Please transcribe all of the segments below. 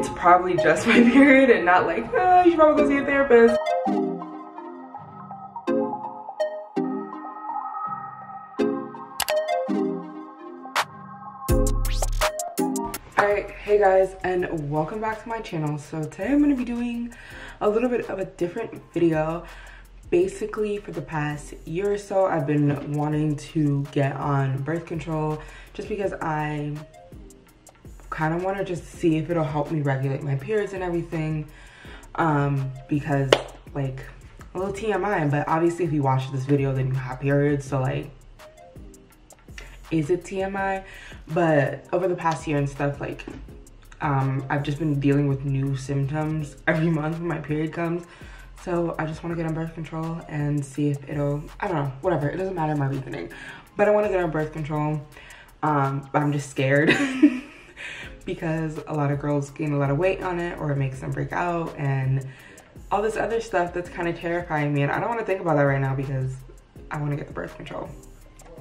it's probably just my period and not like, oh, you should probably go see a therapist. Alright, hey guys, and welcome back to my channel. So today I'm going to be doing a little bit of a different video. Basically, for the past year or so, I've been wanting to get on birth control just because I kind of want to just see if it'll help me regulate my periods and everything. Because, like, a little TMI, but obviously if you watch this video, then you have periods, so like, is it TMI? But over the past year and stuff, like, I've just been dealing with new symptoms every month when my period comes. So I just want to get on birth control and see if it'll, I don't know, whatever. It doesn't matter my reasoning. But I want to get on birth control. But I'm just scared because a lot of girls gain a lot of weight on it, or it makes them break out and all this other stuff that's kind of terrifying me. And I don't want to think about that right now because I want to get the birth control.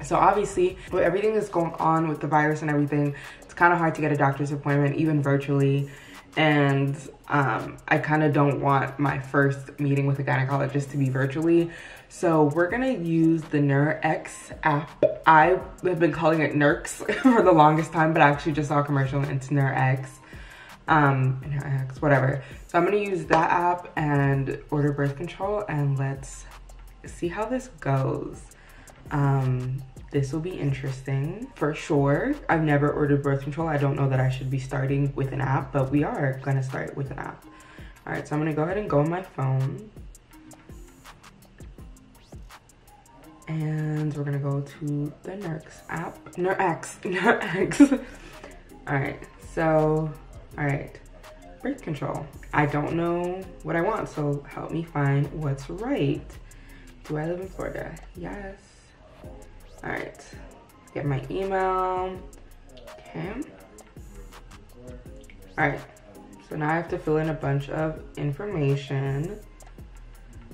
So obviously, with everything that's going on with the virus and everything, it's kind of hard to get a doctor's appointment, even virtually. And I kind of don't want my first meeting with a gynecologist to be virtually. So we're gonna use the nurx app. I have been calling it nurx for the longest time, but I actually just saw a commercial and it's nurx. Nurx, whatever. So I'm gonna use that app and order birth control, and let's see how this goes. This will be interesting for sure. I've never ordered birth control. I don't know that I should be starting with an app, but we are gonna start with an app. All right, so I'm gonna go ahead and go on my phone. And we're gonna go to the nurx app, nurx. All right, so, all right, birth control. I don't know what I want, so help me find what's right. Do I live in Florida? Yes. All right, get my email, okay. All right, so now I have to fill in a bunch of information.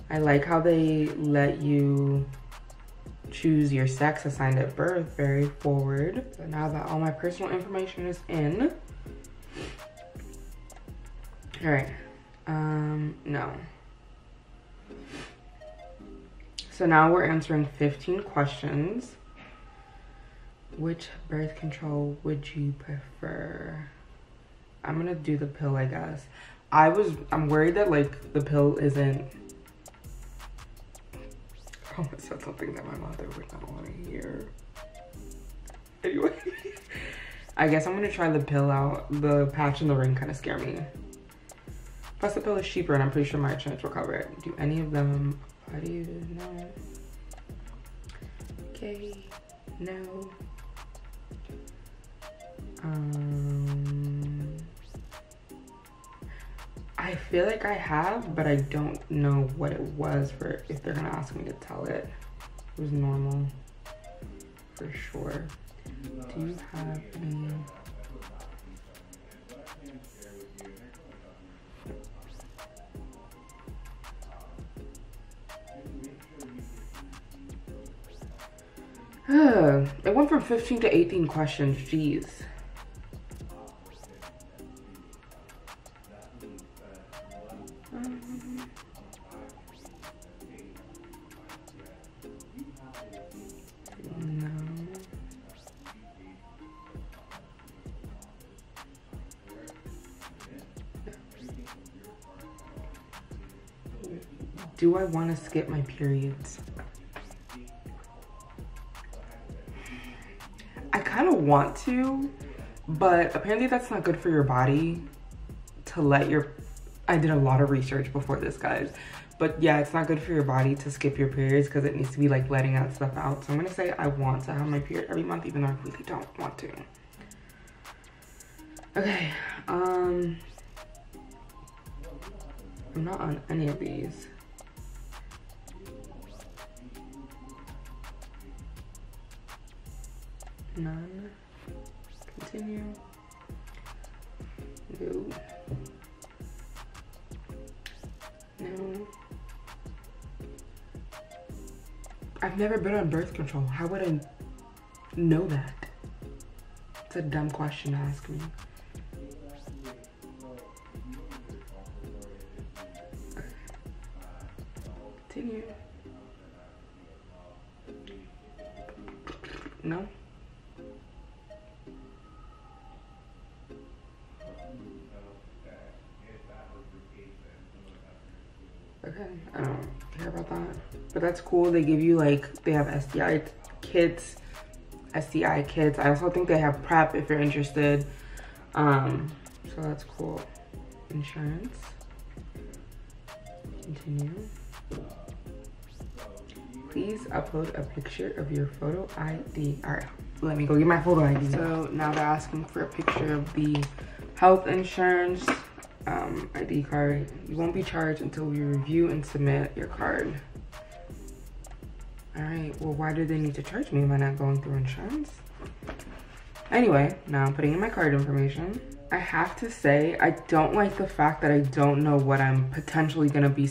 I like how they let you choose your sex assigned at birth, very forward. So now that all my personal information is in. All right, no. So now we're answering 15 questions. Which birth control would you prefer? I'm gonna do the pill, I guess. I'm worried that like the pill isn't, I almost said something that my mother would not want to hear. Anyway, I guess I'm gonna try the pill out. The patch and the ring kind of scare me. Plus the pill is cheaper and I'm pretty sure my insurance will cover it. Do any of them, how do you know? Okay, no. I feel like I have, but I don't know what it was for, if they're gonna ask me to tell it. It was normal, for sure. Do you have any? It went from 15 to 18 questions, jeez. No. Do I want to skip my periods? I kind of want to, but apparently that's not good for your body to let your, I did a lot of research before this, guys, but yeah, it's not good for your body to skip your periods because it needs to be like letting that stuff out. So I'm gonna say I want to have my period every month, even though I really don't want to. Okay, I'm not on any of these. None. Continue. No. No. I've never been on birth control. How would I know that? It's a dumb question to ask me. Continue. No? Okay, I don't care about that. But that's cool. They give you like, they have STI kits. I also think they have PrEP if you're interested. So that's cool. Insurance. Continue. Please upload a picture of your photo ID. All right, let me go get my photo ID. So now they're asking for a picture of the health insurance ID card. You won't be charged until we review and submit your card. All right, well, why do they need to charge me? Am I not going through insurance? Anyway, now I'm putting in my card information. I have to say, I don't like the fact that I don't know what I'm potentially gonna be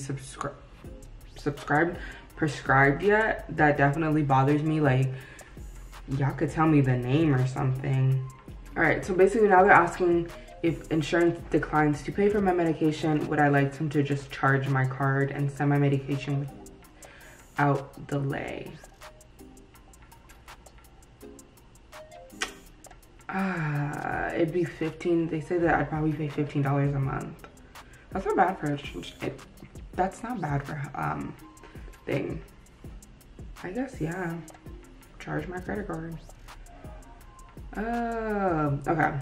prescribed yet. That definitely bothers me. Like, y'all could tell me the name or something. All right, so basically now they're asking if insurance declines to pay for my medication, would I like them to just charge my card and send my medication without delay? It'd be 15. They say that I'd probably pay $15 a month. That's not bad for that's not bad for thing. I guess, yeah. Charge my credit card. Okay.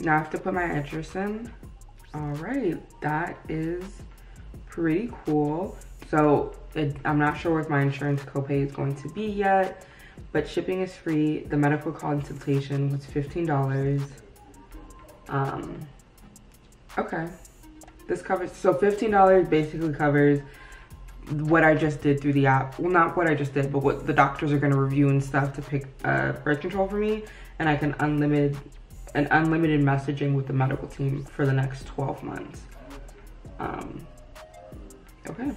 Now I have to put my address in. All right, that is pretty cool. So I'm not sure what my insurance copay is going to be yet, but shipping is free. The medical consultation was $15. Okay, this covers, so $15 basically covers what I just did through the app. Well, not what I just did, but what the doctors are gonna review and stuff to pick birth control for me, and I can unlimited messaging with the medical team for the next 12 months. Okay.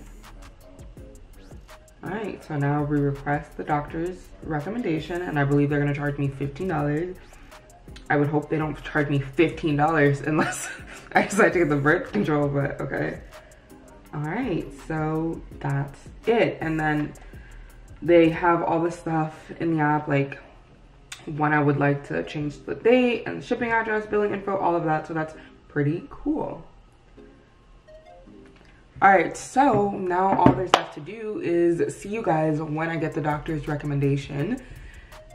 All right, so now we request the doctor's recommendation, and I believe they're gonna charge me $15. I would hope they don't charge me $15 unless I decide to get the birth control, but okay. All right, so that's it. And then they have all the stuff in the app, like when I would like to change the date and the shipping address, billing info, all of that. So that's pretty cool. All right, so now all there's left to do is see you guys when I get the doctor's recommendation,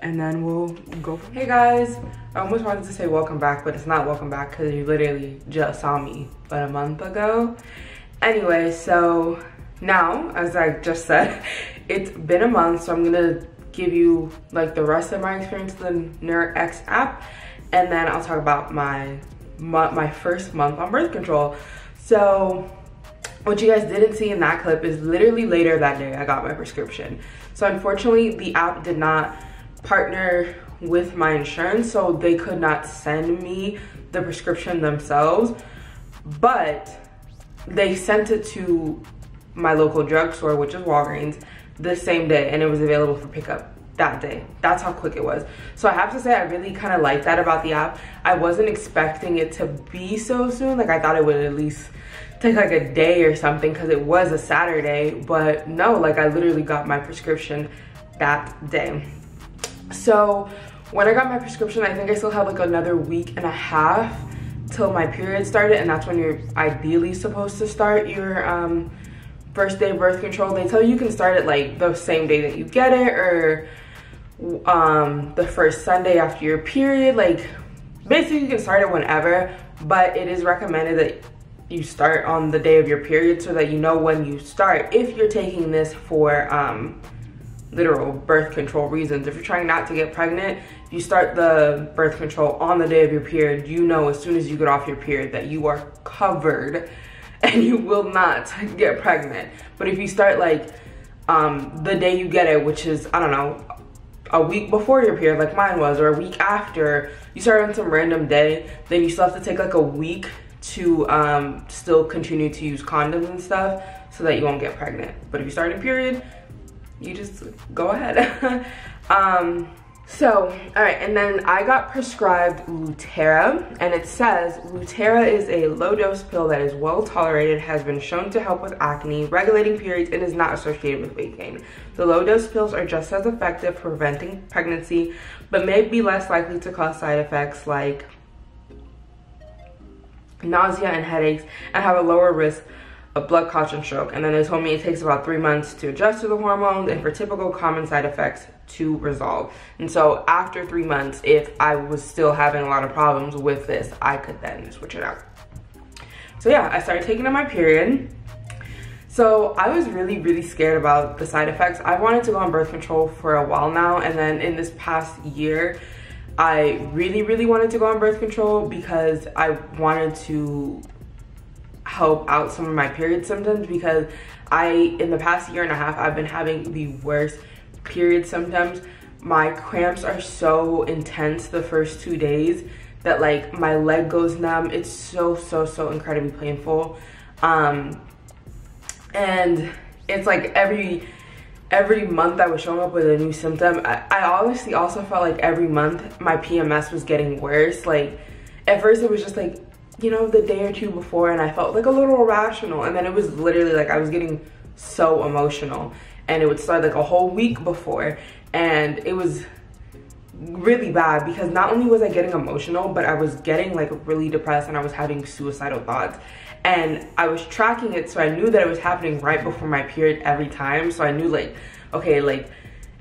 and then we'll go from there. Hey guys, I almost wanted to say welcome back, but it's not welcome back because you literally just saw me but a month ago. Anyway, so now, as I just said, it's been a month, so I'm gonna give you like the rest of my experience with the nurx app, and then I'll talk about my first month on birth control. So what you guys didn't see in that clip is literally later that day I got my prescription. So unfortunately the app did not partner with my insurance, so they could not send me the prescription themselves, but they sent it to my local drugstore, which is Walgreens, the same day, and it was available for pickup that day. That's how quick it was. So I have to say I really kind of like that about the app. I wasn't expecting it to be so soon. Like, I thought it would at least take like a day or something because it was a Saturday, but no, like I literally got my prescription that day. So when I got my prescription, I think I still had like another week and a half till my period started, and that's when you're ideally supposed to start your first day of birth control. They tell you can start it like the same day that you get it, or the first Sunday after your period. Like, basically you can start it whenever, but it is recommended that you start on the day of your period so that you know when you start, if you're taking this for literal birth control reasons. If you're trying not to get pregnant, if you start the birth control on the day of your period, you know as soon as you get off your period that you are covered and you will not get pregnant. But if you start like the day you get it, which is, I don't know, a week before your period like mine was, or a week after, you start on some random day, then you still have to take like a week to still continue to use condoms and stuff so that you won't get pregnant. But if you start a period, you just go ahead. So, all right, and then I got prescribed Lutera, and it says Lutera is a low-dose pill that is well tolerated, has been shown to help with acne, regulating periods, and is not associated with weight gain. The low-dose pills are just as effective for preventing pregnancy, but may be less likely to cause side effects like nausea and headaches, and have a lower risk of blood clots and stroke. And then they told me it takes about 3 months to adjust to the hormones and for typical common side effects to resolve. And so after 3 months, if I was still having a lot of problems with this, I could then switch it out. So yeah, I started taking on my period. So I was really scared about the side effects. I wanted to go on birth control for a while now, and then in this past year, I really wanted to go on birth control because I wanted to help out some of my period symptoms, because in the past year and a half, I've been having the worst period symptoms. My cramps are so intense the first 2 days that like my leg goes numb. It's so incredibly painful. And it's like every month I was showing up with a new symptom. I honestly also felt like every month my PMS was getting worse. Like at first it was just like, you know, the day or two before, and I felt like a little irrational, and then it was literally like I was getting so emotional, and it would start like a whole week before, and it was really bad because not only was I getting emotional, but I was getting like really depressed, and I was having suicidal thoughts. And I was tracking it, so I knew that it was happening right before my period every time. So I knew like, okay, like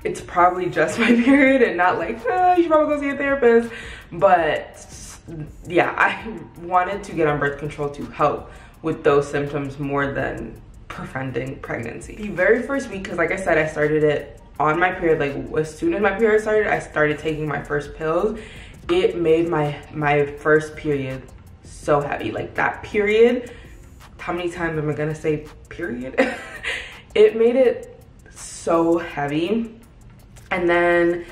it's probably just my period and not like, oh, you should probably go see a therapist. But yeah, I wanted to get on birth control to help with those symptoms more than preventing pregnancy. The very first week, because like I said, I started it on my period, like as soon as my period started, I started taking my first pills. It made my first period so heavy. Like that period, how many times am I gonna say period? It made it so heavy. And then,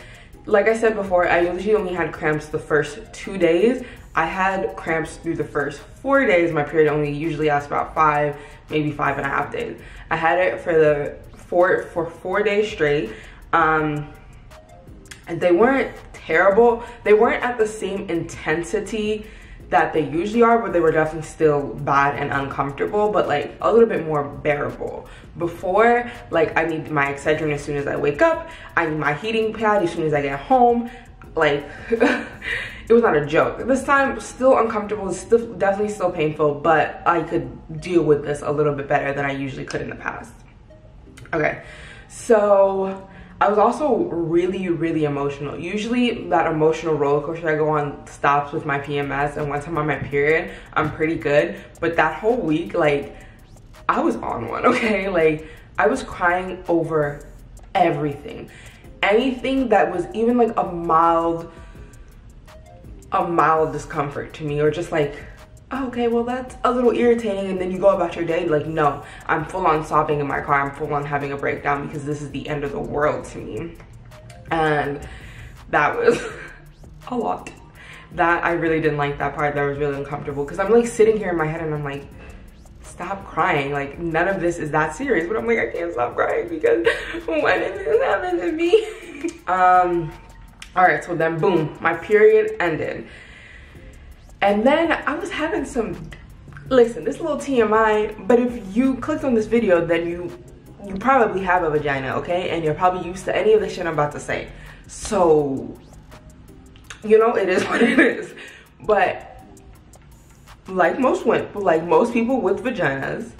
like I said before, I usually only had cramps the first 2 days. I had cramps through the first 4 days. My period only usually lasts about 5, maybe 5.5 days. I had it for 4 days straight. And they weren't terrible. They weren't at the same intensity that they usually are, but they were definitely still bad and uncomfortable, but like a little bit more bearable. Before, like I need my Excedrin as soon as I wake up, I need my heating pad as soon as I get home. Like it was not a joke. This time, still uncomfortable, still definitely still painful, but I could deal with this a little bit better than I usually could in the past. Okay, so I was also really emotional. Usually that emotional roller coaster I go on stops with my PMS, and once I'm on my period, I'm pretty good. But that whole week, like, I was on one, okay? Like, I was crying over everything. Anything that was even like a mild discomfort to me, or just like, oh, okay, well that's a little irritating, and then you go about your day. Like, no, I'm full on sobbing in my car. I'm full on having a breakdown because this is the end of the world to me. And that was a lot. That I really didn't like that part. That was really uncomfortable because I'm like sitting here in my head and I'm like, stop crying. Like, none of this is that serious, but I'm like, I can't stop crying because when did this happen to me? All right, so then boom, my period ended. And then I was having some, listen, this little TMI, but if you clicked on this video, then you probably have a vagina, okay? And you're probably used to any of the shit I'm about to say. So, you know, it is what it is. But like most people with vaginas,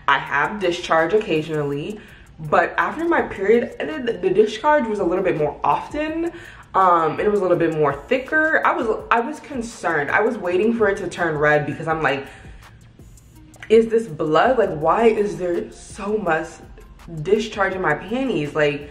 I have discharge occasionally, but after my period ended, the discharge was a little bit more often. It was a little bit more thicker. I was concerned. I was waiting for it to turn red because I'm like, is this blood? Like, why is there so much discharge in my panties? Like,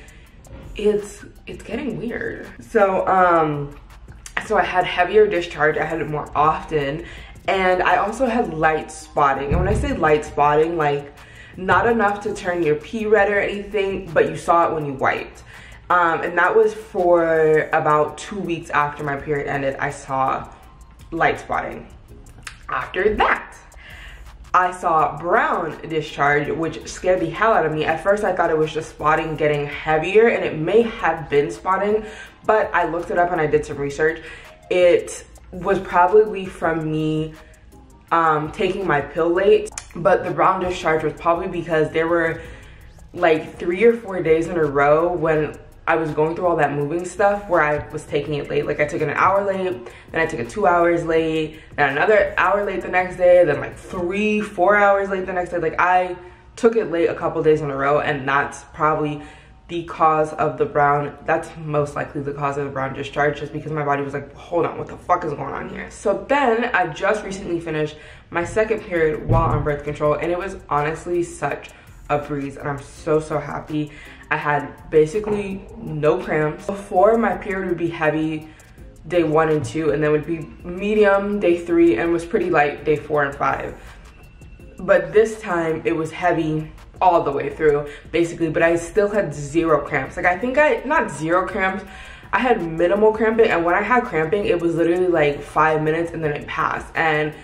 it's getting weird. So I had heavier discharge. I had it more often, and I also had light spotting. And when I say light spotting, like not enough to turn your pee red or anything, but you saw it when you wiped. And that was for about 2 weeks after my period ended. I saw light spotting. After that, I saw brown discharge, which scared the hell out of me. At first, I thought it was just spotting getting heavier, and it may have been spotting, but I looked it up and I did some research. It was probably from me taking my pill late, but the brown discharge was probably because there were like 3 or 4 days in a row when I was going through all that moving stuff where I was taking it late. Like I took it an hour late, then I took it 2 hours late, then another hour late the next day, then like 3-4 hours late the next day. Like I took it late a couple days in a row, and that's probably the cause of the brown, that's most likely the cause of the brown discharge, just because my body was like, hold on, what the fuck is going on here? So then I just recently finished my second period while on birth control, and it was honestly such a breeze, and I'm so happy. I had basically no cramps. Before, my period would be heavy day 1 and 2, and then would be medium day 3, and was pretty light day 4 and 5. But this time it was heavy all the way through basically, but I still had 0 cramps. Like I think not 0 cramps, I had minimal cramping, and when I had cramping it was literally like 5 minutes and then it passed. And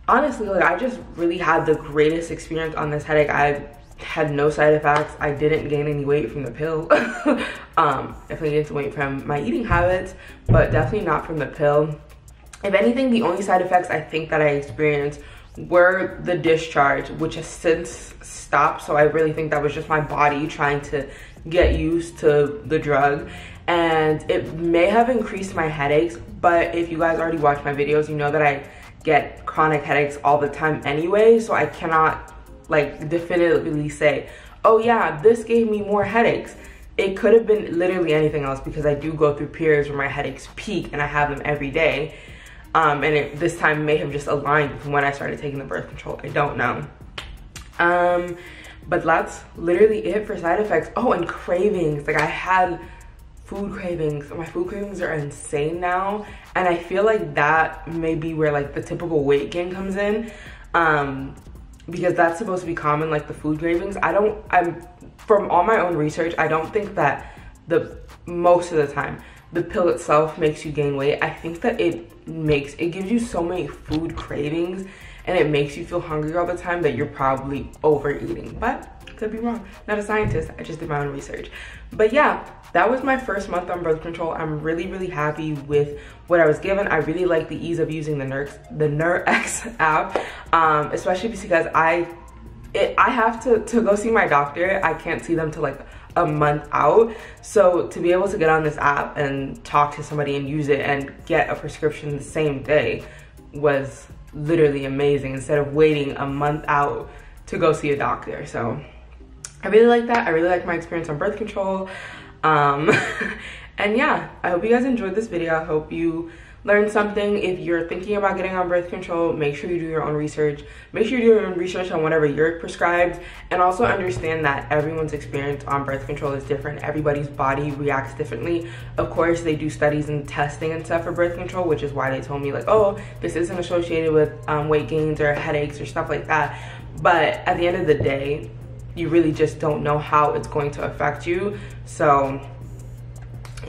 honestly, like I just really had the greatest experience on this headache. I had no side effects. I didn't gain any weight from the pill. Definitely gained some weight from my eating habits, but definitely not from the pill. If anything, the only side effects I think that I experienced were the discharge, which has since stopped. So I really think that was just my body trying to get used to the drug, and it may have increased my headaches. But if you guys already watched my videos, you know that I get chronic headaches all the time anyway, so I cannot like definitively say, oh yeah, this gave me more headaches. It could have been literally anything else, because I do go through periods where my headaches peak and I have them every day. And this time may have just aligned from when I started taking the birth control. I don't know. But that's literally it for side effects. Oh, and cravings. Like I had food cravings. My food cravings are insane now. And I feel like that may be where like the typical weight gain comes in. Because that's supposed to be common, like the food cravings. I'm from all my own research, I don't think that most of the time the pill itself makes you gain weight. I think that it gives you so many food cravings, and it makes you feel hungry all the time that you're probably overeating. But could be wrong. Not a scientist, I just did my own research. But yeah, that was my first month on birth control. I'm really happy with what I was given. I really like the ease of using the nurx app, especially because I have to go see my doctor. I can't see them till like a month out. So to be able to get on this app and talk to somebody and use it and get a prescription the same day was literally amazing, instead of waiting a month out to go see a doctor. So I really like that. I really like my experience on birth control. And yeah, I hope you guys enjoyed this video. I hope you learned something. If you're thinking about getting on birth control, make sure you do your own research. Make sure you do your own research on whatever you're prescribed, and also understand that everyone's experience on birth control is different. Everybody's body reacts differently. Of course, they do studies and testing and stuff for birth control, which is why they told me like, oh, this isn't associated with weight gains or headaches or stuff like that. But at the end of the day, you really just don't know how it's going to affect you. So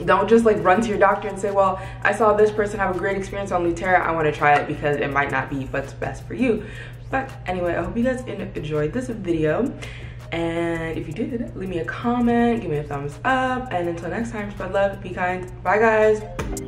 don't just like run to your doctor and say, well, I saw this person have a great experience on Lutera, I want to try it, because it might not be what's best for you. But anyway, I hope you guys enjoyed this video, and if you did, leave me a comment, give me a thumbs up, and until next time, spread love, be kind, bye guys.